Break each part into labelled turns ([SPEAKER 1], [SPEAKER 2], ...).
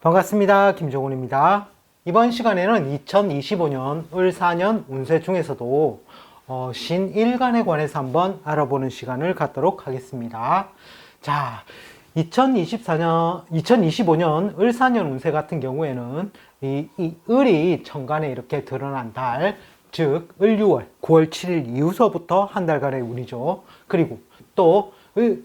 [SPEAKER 1] 반갑습니다. 김종훈입니다. 이번 시간에는 2025년 을사년 운세 중에서도 신일간에 관해서 한번 알아보는 시간을 갖도록 하겠습니다. 자, 2025년 을사년 운세 같은 경우에는 이 을이 천간에 이렇게 드러난 달, 즉 을유월 9월 7일 이후서부터 한 달간의 운이죠. 그리고 또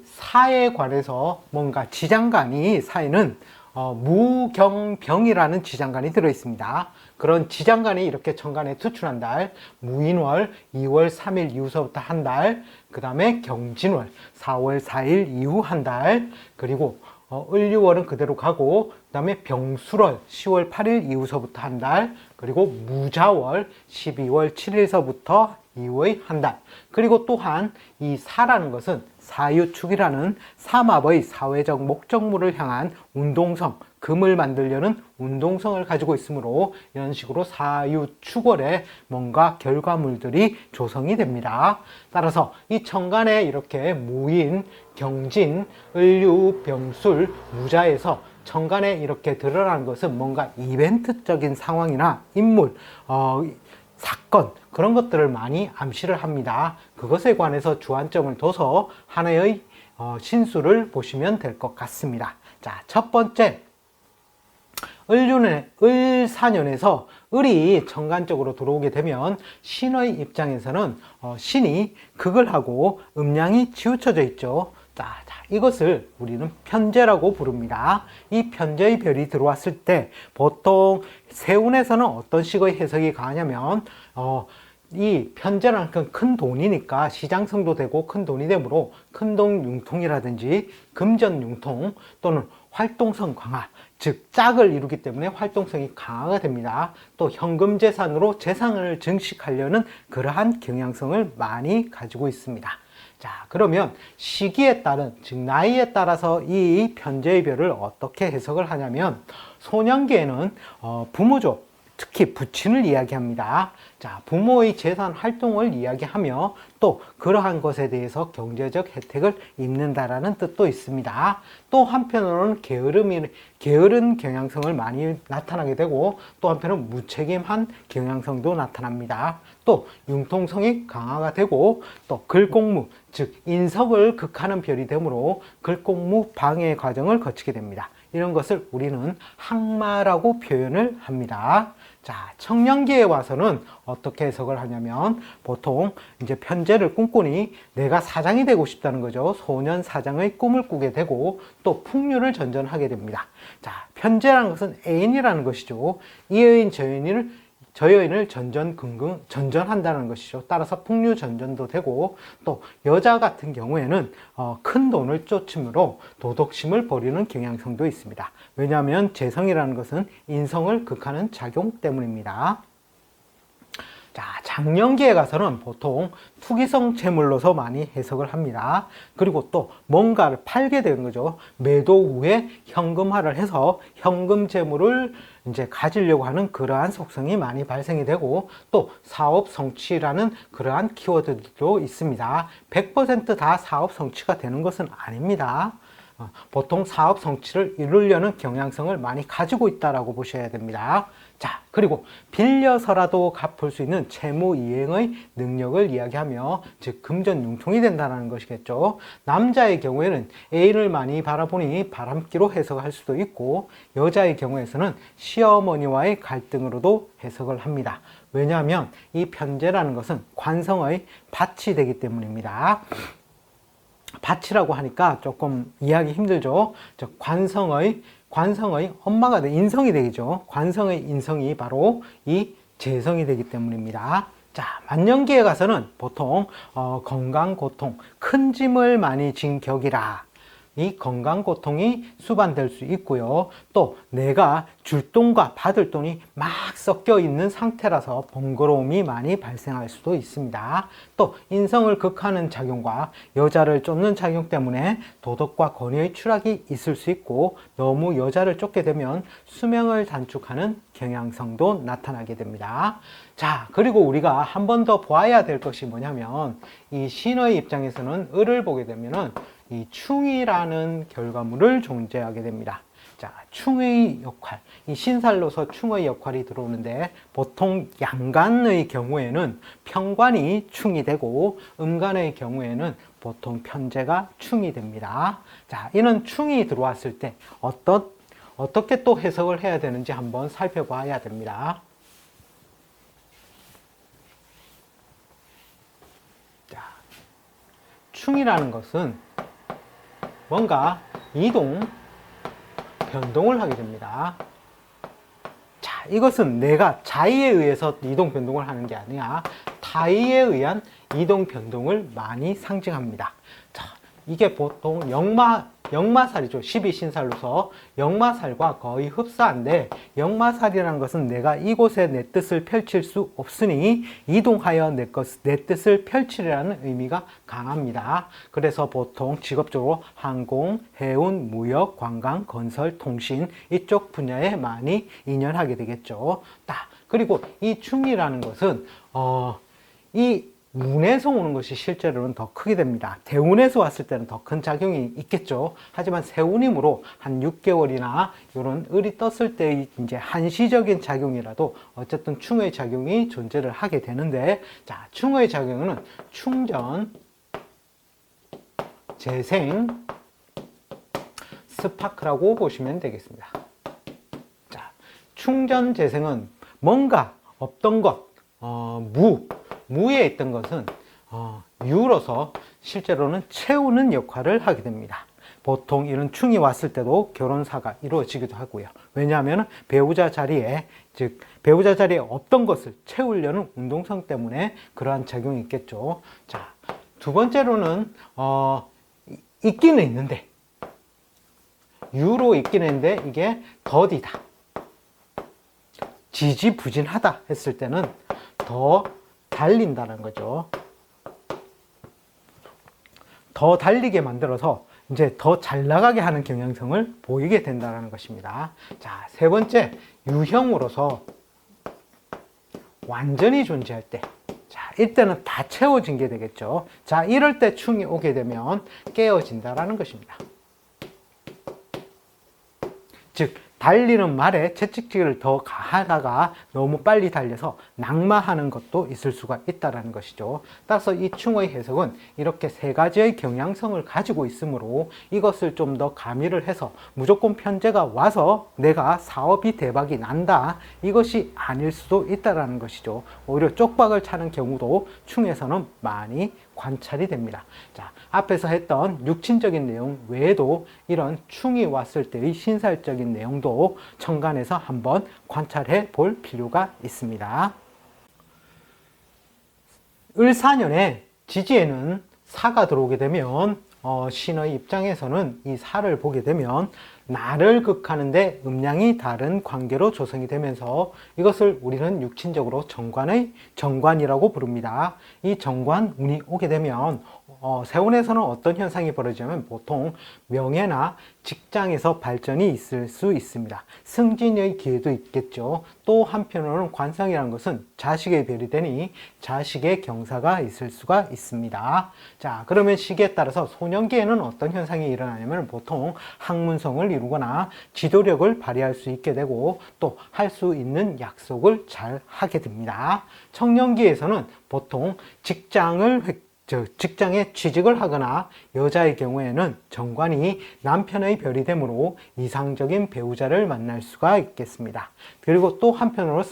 [SPEAKER 1] 사에 관해서 뭔가 지장간이, 사에는 무경병이라는 지장간이 들어있습니다. 그런 지장간이 이렇게 천간에 투출한 달, 무인월 2월 3일 이후서부터 한 달, 그 다음에 경진월 4월 4일 이후 한 달, 그리고 을유월은 그대로 가고, 그 다음에 병술월 10월 8일 이후서부터 한 달, 그리고 무자월 12월 7일서부터 이후의 한 달, 그리고 또한 이 사라는 것은 사유축이라는 삼합의 사회적 목적물을 향한 운동성, 금을 만들려는 운동성을 가지고 있으므로 이런 식으로 사유축월에 뭔가 결과물들이 조성이 됩니다. 따라서 이 천간에 이렇게 무인, 경진, 을유, 병술, 무자에서 천간에 이렇게 드러나는 것은 뭔가 이벤트적인 상황이나 인물, 사건, 그런 것들을 많이 암시를 합니다. 그것에 관해서 주안점을 둬서 하나의 신수를 보시면 될 것 같습니다. 자, 첫 번째, 을사년에서 을이 천간 쪽으로 들어오게 되면 신의 입장에서는 신이 극을 하고 음양이 치우쳐져 있죠. 자, 이것을 우리는 편재라고 부릅니다. 이 편재의 별이 들어왔을 때 보통 세운에서는 어떤 식의 해석이 가냐면 이 편재라는 건 큰 돈이니까 시장성도 되고 큰 돈이 되므로 큰돈 융통이라든지 금전 융통 또는 활동성 강화, 즉 짝을 이루기 때문에 활동성이 강화가 됩니다. 또 현금 재산으로 재산을 증식하려는 그러한 경향성을 많이 가지고 있습니다. 자, 그러면 시기에 따른, 즉 나이에 따라서 이 편재의 별을 어떻게 해석을 하냐면, 소년기에는 부모죠, 특히 부친을 이야기합니다. 자, 부모의 재산 활동을 이야기하며 또 그러한 것에 대해서 경제적 혜택을 입는다라는 뜻도 있습니다. 또 한편으로는 게으른 경향성을 많이 나타나게 되고, 또 한편은 무책임한 경향성도 나타납니다. 또 융통성이 강화가 되고, 또 글공무, 즉 인석을 극하는 별이 되므로 글공무 방해 과정을 거치게 됩니다. 이런 것을 우리는 항마라고 표현을 합니다. 자, 청년기에 와서는 어떻게 해석을 하냐면, 보통 이제 편재를 꿈꾸니 내가 사장이 되고 싶다는 거죠. 소년 사장의 꿈을 꾸게 되고, 또 풍류를 전전하게 됩니다. 자, 편재라는 것은 애인이라는 것이죠. 이 여인 저 여인을 전전한다는 것이죠. 따라서 풍류 전전도 되고, 또 여자 같은 경우에는 큰 돈을 쫓으므로 도덕심을 버리는 경향성도 있습니다. 왜냐하면 재성이라는 것은 인성을 극하는 작용 때문입니다. 자, 장년기에 가서는 보통 투기성 재물로서 많이 해석을 합니다. 그리고 또 뭔가를 팔게 되는 거죠. 매도 후에 현금화를 해서 현금 재물을 이제 가지려고 하는 그러한 속성이 많이 발생이 되고, 또 사업 성취라는 그러한 키워드도 있습니다. 100%다 사업 성취가 되는 것은 아닙니다. 보통 사업 성취를 이루려는 경향성을 많이 가지고 있다라고 보셔야 됩니다. 자, 그리고 빌려서라도 갚을 수 있는 채무 이행의 능력을 이야기하며, 즉 금전 융통이 된다는 것이겠죠. 남자의 경우에는 애인을 많이 바라보니 바람기로 해석할 수도 있고, 여자의 경우에서는 시어머니와의 갈등으로도 해석을 합니다. 왜냐하면 이 편재라는 것은 관성의 밭이 되기 때문입니다. 밭이라고 하니까 조금 이해하기 힘들죠. 즉 관성의 엄마가 인성이 되겠죠. 관성의 인성이 바로 이 재성이 되기 때문입니다. 자, 만년기에 가서는 보통 건강 고통, 큰 짐을 많이 진 격이라 이 건강 고통이 수반될 수 있고요. 또 내가 줄 돈과 받을 돈이 막 섞여 있는 상태라서 번거로움이 많이 발생할 수도 있습니다. 또 인성을 극하는 작용과 여자를 쫓는 작용 때문에 도덕과 권위의 추락이 있을 수 있고, 너무 여자를 쫓게 되면 수명을 단축하는 경향성도 나타나게 됩니다. 자, 그리고 우리가 한 번 더 보아야 될 것이 뭐냐면, 이 신의 입장에서는 을을 보게 되면은 이 충이라는 결과물을 존재하게 됩니다. 자, 충의 역할, 이 신살로서 충의 역할이 들어오는데 보통 양간의 경우에는 평관이 충이 되고 음간의 경우에는 보통 편제가 충이 됩니다. 자, 이런 충이 들어왔을 때 어떻게 또 해석을 해야 되는지 한번 살펴봐야 됩니다. 자, 충이라는 것은 뭔가 변동을 하게 됩니다. 자, 이것은 내가 자의에 의해서 이동 변동을 하는 게 아니라 타의에 의한 이동 변동을 많이 상징합니다. 자, 이게 보통 역마살이죠. 12신살로서 역마살과 거의 흡사한데, 역마살이라는 것은 내가 이곳에 내 뜻을 펼칠 수 없으니 이동하여 내 뜻을 펼치려는 의미가 강합니다. 그래서 보통 직업적으로 항공, 해운, 무역, 관광, 건설, 통신 이쪽 분야에 많이 인연하게 되겠죠. 그리고 이 충이라는 것은 이 운에서 오는 것이 실제로는 더 크게 됩니다. 대운에서 왔을 때는 더 큰 작용이 있겠죠. 하지만 세운임으로 한 6개월이나 이런 을이 떴을 때의 이제 한시적인 작용이라도 어쨌든 충의 작용이 존재를 하게 되는데, 자, 충의 작용은 충전, 재생, 스파크라고 보시면 되겠습니다. 자, 충전, 재생은 뭔가 없던 것, 무에 있던 것은 유로서 실제로는 채우는 역할을 하게 됩니다. 보통 이런 충이 왔을 때도 결혼사가 이루어지기도 하고요. 왜냐하면 배우자 자리에 없던 것을 채우려는 운동성 때문에 그러한 작용이 있겠죠. 자, 두 번째로는 있기는 있는데, 유로 있기는 있는데 이게 더디다, 지지부진하다 했을 때는 더 달린다는 거죠. 더 달리게 만들어서 이제 더 잘 나가게 하는 경향성을 보이게 된다는 것입니다. 자, 세 번째, 유형으로서 완전히 존재할 때, 자, 이때는 다 채워진 게 되겠죠. 자, 이럴 때 충이 오게 되면 깨어진다라는 것입니다. 즉, 달리는 말에 채찍질을 더 가하다가 너무 빨리 달려서 낙마하는 것도 있을 수가 있다는 것이죠. 따라서 이 충의 해석은 이렇게 세 가지의 경향성을 가지고 있으므로 이것을 좀 더 가미를 해서 무조건 편제가 와서 내가 사업이 대박이 난다, 이것이 아닐 수도 있다는 것이죠. 오히려 쪽박을 차는 경우도 충에서는 많이 관찰이 됩니다. 자, 앞에서 했던 육친적인 내용 외에도 이런 충이 왔을 때의 신살적인 내용도 천간에서 한번 관찰해 볼 필요가 있습니다. 을사년에 지지에는 사가 들어오게 되면 신의 입장에서는 이 사를 보게 되면 나를 극하는데 음양이 다른 관계로 조성이 되면서 이것을 우리는 육친적으로 정관이라고 부릅니다. 이 정관 운이 오게 되면 세운에서는 어떤 현상이 벌어지냐면 보통 명예나 직장에서 발전이 있을 수 있습니다. 승진의 기회도 있겠죠. 또 한편으로는 관성이라는 것은 자식의 별이 되니 자식의 경사가 있을 수가 있습니다. 자, 그러면 시기에 따라서 소년기에는 어떤 현상이 일어나냐면 보통 학문성을 이루거나 지도력을 발휘할 수 있게 되고 또 할 수 있는 약속을 잘 하게 됩니다. 청년기에서는 보통 직장에 취직을 하거나 여자의 경우에는 정관이 남편의 별이 되므로 이상적인 배우자를 만날 수가 있겠습니다. 그리고 또 한편으로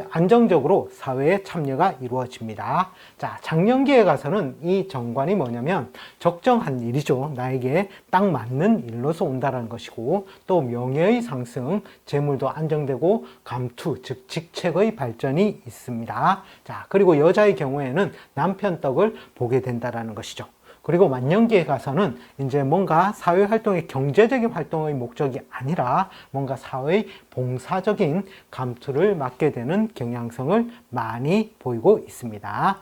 [SPEAKER 1] 안정적으로 사회에 참여가 이루어집니다. 자, 장년기에 가서는 이 정관이 뭐냐면 적정한 일이죠. 나에게 딱 맞는 일로서 온다는 것이고, 또 명예의 상승, 재물도 안정되고 감투, 즉 직책의 발전이 있습니다. 자, 그리고 여자의 경우에는 남편 떡을 보게 된다는 것이죠. 그리고 만년기에 가서는 이제 뭔가 사회활동의 경제적인 활동의 목적이 아니라 뭔가 사회의 봉사적인 감투를 맡게 되는 경향성을 많이 보이고 있습니다.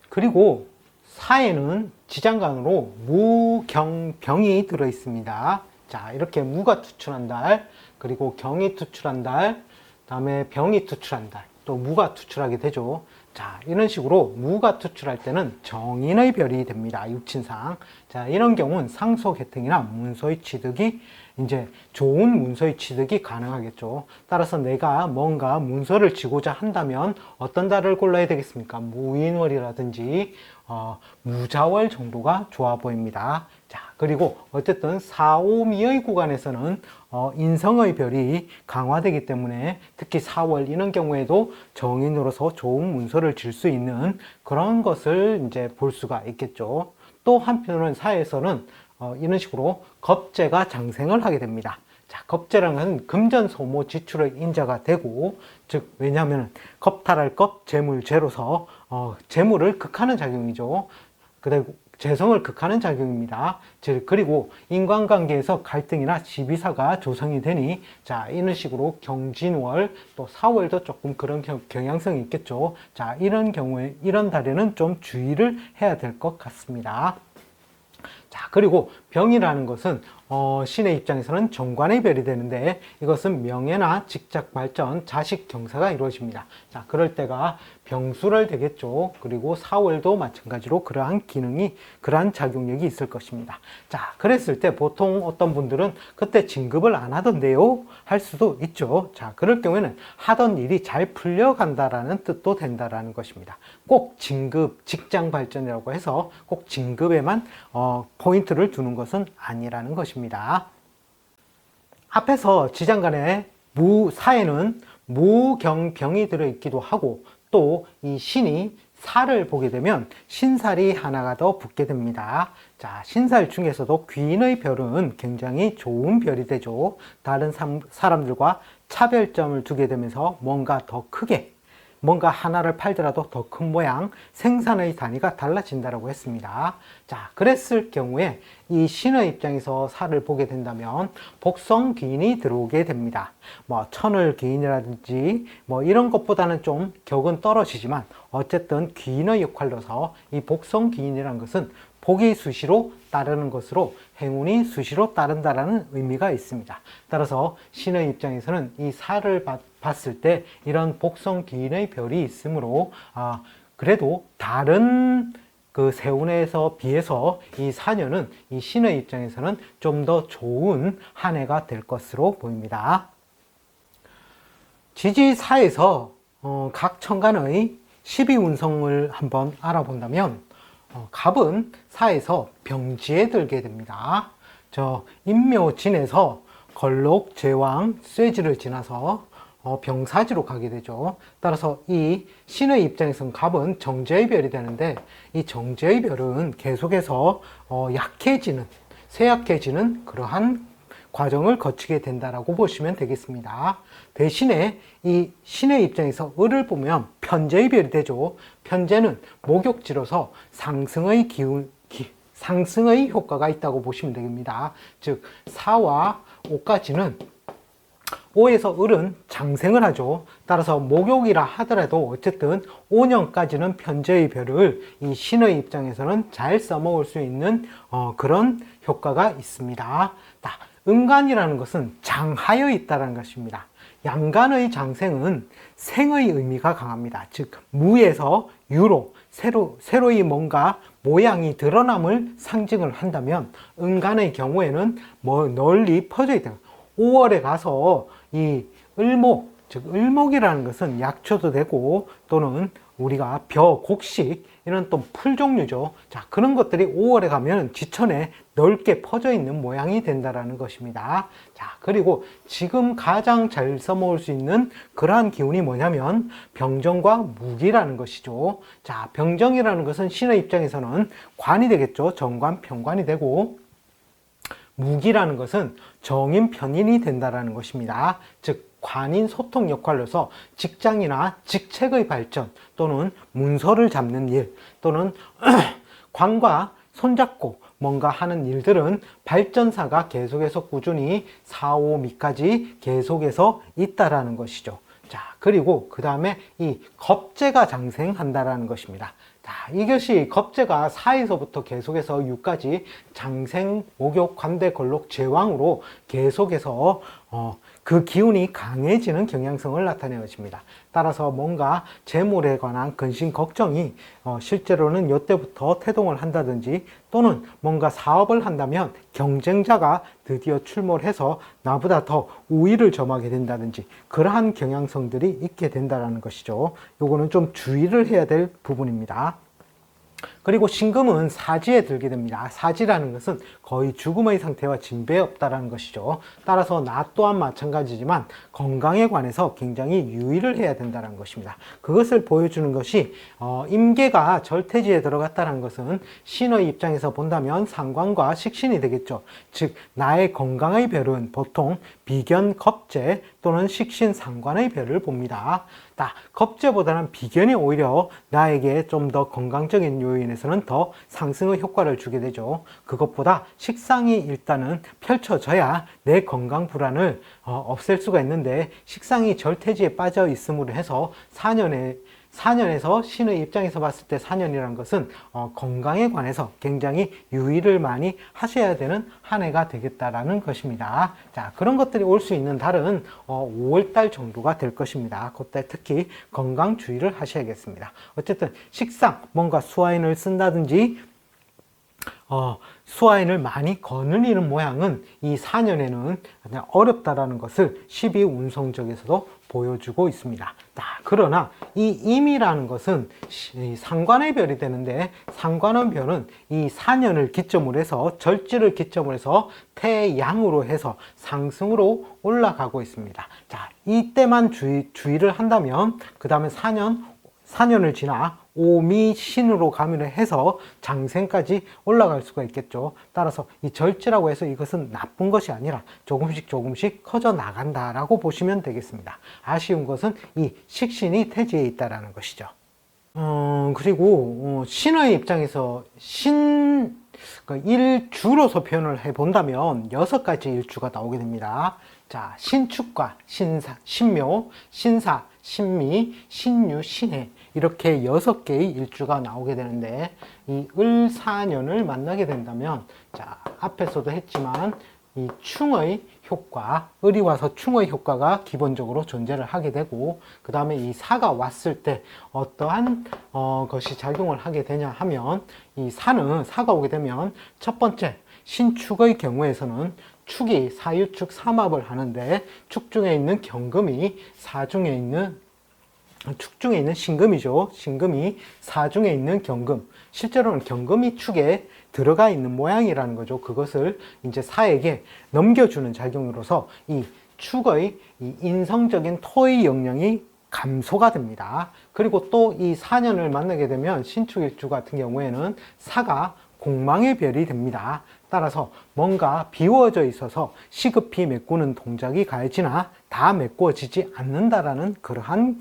[SPEAKER 1] 그리고 사에는 지장간으로 무경병이 들어 있습니다. 자, 이렇게 무가 투출한 달, 그리고 경이 투출한 달, 다음에 병이 투출한 달, 또 무가 투출하게 되죠. 자, 이런 식으로 무가 투출할 때는 정인의 별이 됩니다. 육친상. 자, 이런 경우는 상소 계통이나 문서의 취득이 이제 좋은 문서의 취득이 가능하겠죠. 따라서 내가 뭔가 문서를 지고자 한다면 어떤 달을 골라야 되겠습니까? 무인월이라든지 무자월 정도가 좋아 보입니다. 자, 그리고 어쨌든 4, 5, 미의 구간에서는 인성의 별이 강화되기 때문에 특히 4월 이런 경우에도 정인으로서 좋은 문서를 질 수 있는 그런 것을 이제 볼 수가 있겠죠. 또 한편으로는 사에서는 이런 식으로 겁재가 장생을 하게 됩니다. 자, 겁재라는 것은 금전소모 지출의 인자가 되고, 즉 왜냐하면 겁탈할 것, 재물, 재로서 재물을 극하는 작용이죠. 그리고 재성을 극하는 작용입니다. 즉 그리고 인간관계에서 갈등이나 시비사가 조성이 되니, 자, 이런 식으로 경진월 또 4월도 조금 그런 경향성이 있겠죠. 자, 이런 경우에 이런 달에는 좀 주의를 해야 될 것 같습니다. 자, 그리고 병이라는 것은 신의 입장에서는 정관의 별이 되는데, 이것은 명예나 직장 발전, 자식 경사가 이루어집니다. 자, 그럴 때가 병수를 되겠죠. 그리고 4월도 마찬가지로 그러한 기능이, 그러한 작용력이 있을 것입니다. 자, 그랬을 때 보통 어떤 분들은 그때 진급을 안 하던데요? 할 수도 있죠. 자, 그럴 경우에는 하던 일이 잘 풀려간다라는 뜻도 된다라는 것입니다. 꼭 진급, 직장 발전이라고 해서 꼭 진급에만 포인트를 두는 것은 아니라는 것입니다. 앞에서 지장간에 무사에는 무경병이 들어있기도 하고, 또 이 신이 살을 보게 되면 신살이 하나가 더 붙게 됩니다. 자, 신살 중에서도 귀인의 별은 굉장히 좋은 별이 되죠. 다른 사람들과 차별점을 두게 되면서 뭔가 더 크게, 뭔가 하나를 팔더라도 더 큰 모양, 생산의 단위가 달라진다고 했습니다. 자, 그랬을 경우에 이 신의 입장에서 살을 보게 된다면 복성 귀인이 들어오게 됩니다. 뭐 천을 귀인이라든지 뭐 이런 것보다는 좀 격은 떨어지지만, 어쨌든 귀인의 역할로서 이 복성 귀인이라는 것은 복이 수시로 따르는 것으로 행운이 수시로 따른다라는 의미가 있습니다. 따라서 신의 입장에서는 이 살을 봤을 때 이런 복성 귀인의 별이 있으므로 그래도 다른 그 세운에서 비해서 이 사년은 이 신의 입장에서는 좀 더 좋은 한 해가 될 것으로 보입니다. 지지사에서 각 천간의 12운성을 한번 알아본다면, 갑은 사에서 병지에 들게 됩니다. 인묘진에서 걸록, 제왕, 쇠지를 지나서 병사지로 가게 되죠. 따라서 이 신의 입장에서는 갑은 정제의 별이 되는데, 이 정제의 별은 계속해서 약해지는, 쇠약해지는 그러한 과정을 거치게 된다라고 보시면 되겠습니다. 대신에 이 신의 입장에서 을을 보면 편재의 별이 되죠. 편재는 목욕지로서 상승의 상승의 효과가 있다고 보시면 됩니다. 즉 4와 5까지는 5에서 을은 장생을 하죠. 따라서 목욕이라 하더라도 어쨌든 5년까지는 편재의 별을 이 신의 입장에서는 잘 써먹을 수 있는 그런 효과가 있습니다. 음간이라는 것은 장하여 있다는 것입니다. 양간의 장생은 생의 의미가 강합니다. 즉 무에서 유로, 새로이 뭔가 모양이 드러남을 상징을 한다면, 음간의 경우에는 널리 퍼져 있다. 5월에 가서 이 을목, 즉 을목이라는 것은 약초도 되고, 또는 우리가 벼, 곡식 이런 또 풀 종류죠. 자, 그런 것들이 5월에 가면 지천에 넓게 퍼져 있는 모양이 된다라는 것입니다. 자, 그리고 지금 가장 잘 써먹을 수 있는 그러한 기운이 뭐냐면 병정과 무기라는 것이죠. 자, 병정이라는 것은 신의 입장에서는 관이 되겠죠. 정관, 편관이 되고, 무기라는 것은 정인, 편인이 된다라는 것입니다. 즉 관인 소통 역할로서 직장이나 직책의 발전, 또는 문서를 잡는 일, 또는 관과 손잡고 뭔가 하는 일들은 발전사가 계속해서 꾸준히 4, 5, 미까지 계속해서 있다라는 것이죠. 자, 그리고 그 다음에 이 겁재가 장생한다라는 것입니다. 자, 이것이 겁재가 4에서부터 계속해서 6까지 장생, 목욕, 관대, 걸록, 제왕으로 계속해서 그 기운이 강해지는 경향성을 나타내는 것입니다. 따라서 뭔가 재물에 관한 근심 걱정이 실제로는 이때부터 태동을 한다든지, 또는 뭔가 사업을 한다면 경쟁자가 드디어 출몰 해서 나보다 더 우위를 점하게 된다든지, 그러한 경향성들이 있게 된다는 것이죠. 요거는 좀 주의를 해야 될 부분입니다. 그리고 신금은 사지에 들게 됩니다. 사지라는 것은 거의 죽음의 상태와 진배 없다라는 것이죠. 따라서 나 또한 마찬가지지만 건강에 관해서 굉장히 유의를 해야 된다는 것입니다. 그것을 보여주는 것이 임계가 절퇴지에 들어갔다는 것은 신의 입장에서 본다면 상관과 식신이 되겠죠. 즉 나의 건강의 별은 보통 비견, 겁재 또는 식신, 상관의 별을 봅니다. 겁재보다는 비견이 오히려 나에게 좀 더 건강적인 요인에서는 더 상승의 효과를 주게 되죠. 그것보다 식상이 일단은 펼쳐져야 내 건강 불안을 없앨 수가 있는데, 식상이 절퇴지에 빠져 있음으로 해서 4년에서 신의 입장에서 봤을 때 4년이라는 것은 건강에 관해서 굉장히 유의를 많이 하셔야 되는 한 해가 되겠다라는 것입니다. 자, 그런 것들이 올 수 있는 달은 5월달 정도가 될 것입니다. 그때 특히 건강 주의를 하셔야겠습니다. 어쨌든 식상, 뭔가 수화인을 쓴다든지 수화인을 많이 거느리는 모양은 이 4년에는 어렵다라는 것을 12운성적에서도 보여주고 있습니다. 그러나 이 임이라는 것은 상관의 별이 되는데, 상관의 별은 이 4년을 기점으로 해서, 절지를 기점으로 해서 태양으로 해서 상승으로 올라가고 있습니다. 자, 이때만 주의를 한다면 그 다음에 4년을 지나 오미신으로 가면을 해서 장생까지 올라갈 수가 있겠죠. 따라서 이 절지라고 해서 이것은 나쁜 것이 아니라 조금씩 커져 나간다라고 보시면 되겠습니다. 아쉬운 것은 이 식신이 태지에 있다라는 것이죠. 그리고 신의 입장에서 일주로서 표현을 해본다면 6가지 일주가 나오게 됩니다. 자, 신축과 신묘, 신사, 신미, 신유, 신해, 이렇게 6개의 일주가 나오게 되는데, 이 을사년을 만나게 된다면, 자, 앞에서도 했지만 이 충의 효과, 을이 와서 충의 효과가 기본적으로 존재를 하게 되고, 그 다음에 이 사가 왔을 때 어떠한 것이 작용을 하게 되냐 하면, 이 사가 오게 되면 첫 번째 신축의 경우에서는 축이 사유축 삼합을 하는데, 축 중에 있는 경금이 축 중에 있는 신금이죠. 신금이 사 중에 있는 경금, 실제로는 경금이 축에 들어가 있는 모양이라는 거죠. 그것을 이제 사에게 넘겨주는 작용으로서 이 축의 이 인성적인 토의 영향이 감소가 됩니다. 그리고 또 이 4년을 만나게 되면 신축일주 같은 경우에는 사가 공망의 별이 됩니다. 따라서 뭔가 비워져 있어서 시급히 메꾸는 동작이 가해지나 다 메꾸어지지 않는다라는 그러한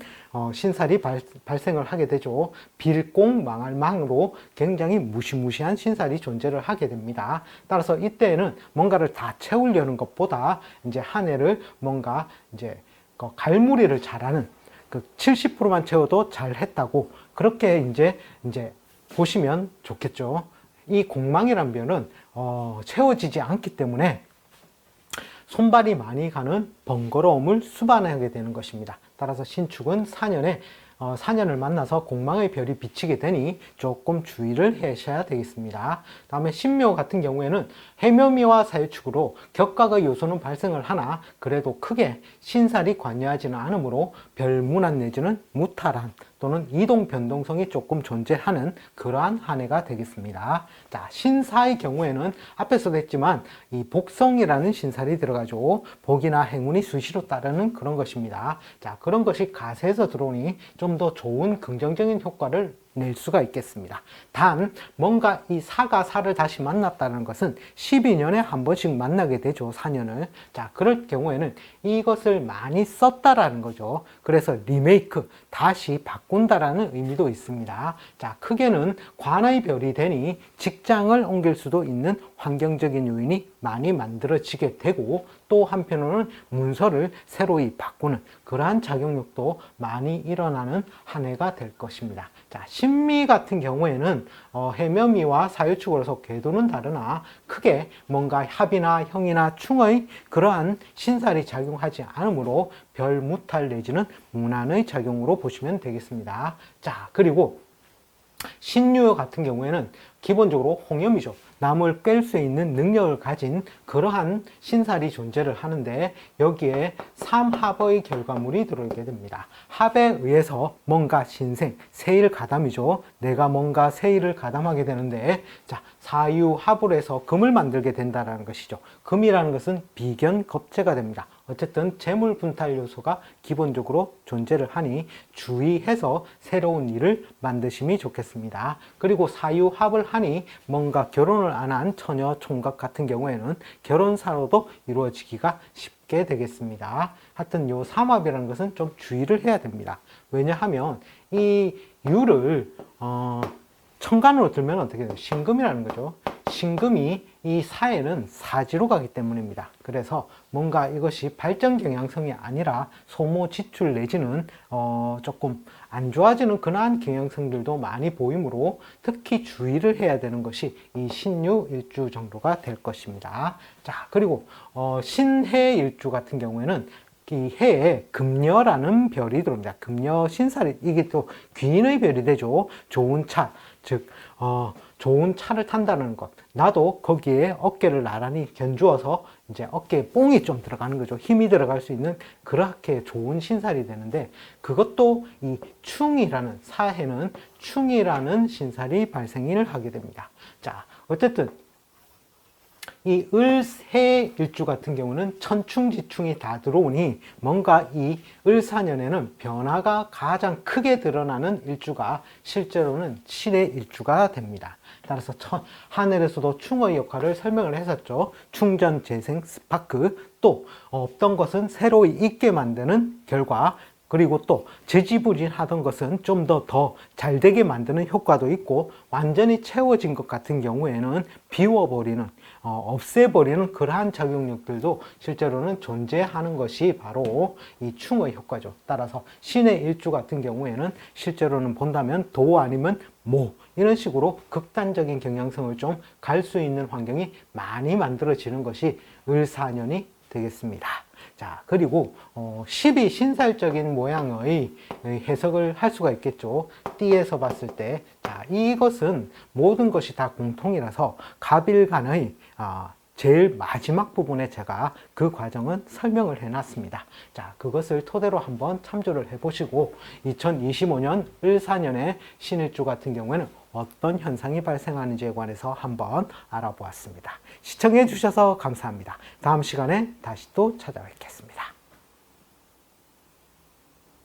[SPEAKER 1] 신살이 발생을 하게 되죠. 빌공 망할망으로 굉장히 무시무시한 신살이 존재를 하게 됩니다. 따라서 이때에는 뭔가를 다 채우려는 것보다 이제 한 해를 뭔가 이제 갈무리를 잘하는, 그 70%만 채워도 잘했다고 그렇게 이제 보시면 좋겠죠. 이 공망이란 별은 채워지지 않기 때문에 손발이 많이 가는 번거로움을 수반하게 되는 것입니다. 따라서 신축은 4년을 만나서 공망의 별이 비치게 되니 조금 주의를 하셔야 되겠습니다. 다음에 신묘 같은 경우에는 해묘미와 사유축으로 격각의 요소는 발생을 하나 그래도 크게 신살이 관여하지는 않으므로 별문안 내지는 무탈한 또는 이동 변동성이 조금 존재하는 그러한 한 해가 되겠습니다. 자, 신사의 경우에는 앞에서도 했지만 이 복성이라는 신살이 들어가죠. 복이나 행운이 수시로 따르는 그런 것입니다. 자, 그런 것이 가세에서 들어오니 좀 더 좋은 긍정적인 효과를 낼 수가 있겠습니다. 단 뭔가 이 사가 사를 다시 만났다는 것은 12년에 한 번씩 만나게 되죠. 4년을. 자, 그럴 경우에는 이것을 많이 썼다라는 거죠. 그래서 리메이크, 다시 바꾼다라는 의미도 있습니다. 자, 크게는 관의 별이 되니 직장을 옮길 수도 있는 환경적인 요인이 많이 만들어지게 되고, 또 한편으로는 문서를 새로이 바꾸는 그러한 작용력도 많이 일어나는 한 해가 될 것입니다. 자, 신미 같은 경우에는 해묘미와 사유축으로서 궤도는 다르나 크게 뭔가 합이나 형이나 충의 그러한 신살이 작용하지 않으므로 별 무탈 내지는 무난의 작용으로 보시면 되겠습니다. 자, 그리고 신유 같은 경우에는 기본적으로 홍염이죠. 남을 깰 수 있는 능력을 가진 그러한 신살이 존재를 하는데 여기에 삼합의 결과물이 들어오게 됩니다. 합에 의해서 뭔가 신생, 세일 가담이죠. 내가 뭔가 세일을 가담하게 되는데 자, 사유합을 해서 금을 만들게 된다는 것이죠. 금이라는 것은 비견 겁재가 됩니다. 어쨌든 재물 분탈 요소가 기본적으로 존재를 하니 주의해서 새로운 일을 만드심이 좋겠습니다. 그리고 사유합을 하니 뭔가 결혼을 안 한 처녀 총각 같은 경우에는 결혼사로도 이루어지기가 쉽게 되겠습니다. 하여튼 요 삼합이라는 것은 좀 주의를 해야 됩니다. 왜냐하면 이 유를 천간으로 들면 어떻게 돼요? 신금이라는 거죠. 신금이 이 사에는 사지로 가기 때문입니다. 그래서 뭔가 이것이 발전 경향성이 아니라 소모 지출 내지는 조금 안 좋아지는 그러한 경향성들도 많이 보이므로 특히 주의를 해야 되는 것이 이 신유 일주 정도가 될 것입니다. 자, 그리고 신해 일주 같은 경우에는 이 해에 금녀라는 별이 들어옵니다. 금녀 신살이 이게 또 귀인의 별이 되죠. 좋은 차, 즉 좋은 차를 탄다는 것. 나도 거기에 어깨를 나란히 견주어서 이제 어깨에 뽕이 좀 들어가는 거죠. 힘이 들어갈 수 있는 그렇게 좋은 신살이 되는데 그것도 이 충이라는 사해는 충이라는 신살이 발생을 하게 됩니다. 자, 어쨌든 이 을새 일주 같은 경우는 천충지충이 다 들어오니 뭔가 이 을사년에는 변화가 가장 크게 드러나는 일주가 실제로는 신의 일주가 됩니다. 따라서 하늘에서도 충의 역할을 설명을 했었죠. 충전, 재생, 스파크, 또 없던 것은 새로 있게 만드는 결과, 그리고 또 지지부진하던 것은 좀 더 잘 되게 만드는 효과도 있고 완전히 채워진 것 같은 경우에는 비워버리는 없애버리는 그러한 작용력들도 실제로는 존재하는 것이 바로 이 충의 효과죠. 따라서 신의 일주 같은 경우에는 실제로는 본다면 도 아니면 모 이런 식으로 극단적인 경향성을 좀 갈 수 있는 환경이 많이 만들어지는 것이 을사년이 되겠습니다. 자, 그리고 10이 신살적인 모양의 해석을 할 수가 있겠죠. 띠에서 봤을 때. 자, 이것은 모든 것이 다 공통이라서 갑일간의 제일 마지막 부분에 제가 그 과정은 설명을 해놨습니다. 자, 그것을 토대로 한번 참조를 해보시고 2025년 을사년의 신일주 같은 경우에는 어떤 현상이 발생하는지에 관해서 한번 알아보았습니다. 시청해 주셔서 감사합니다. 다음 시간에 다시 또 찾아뵙겠습니다.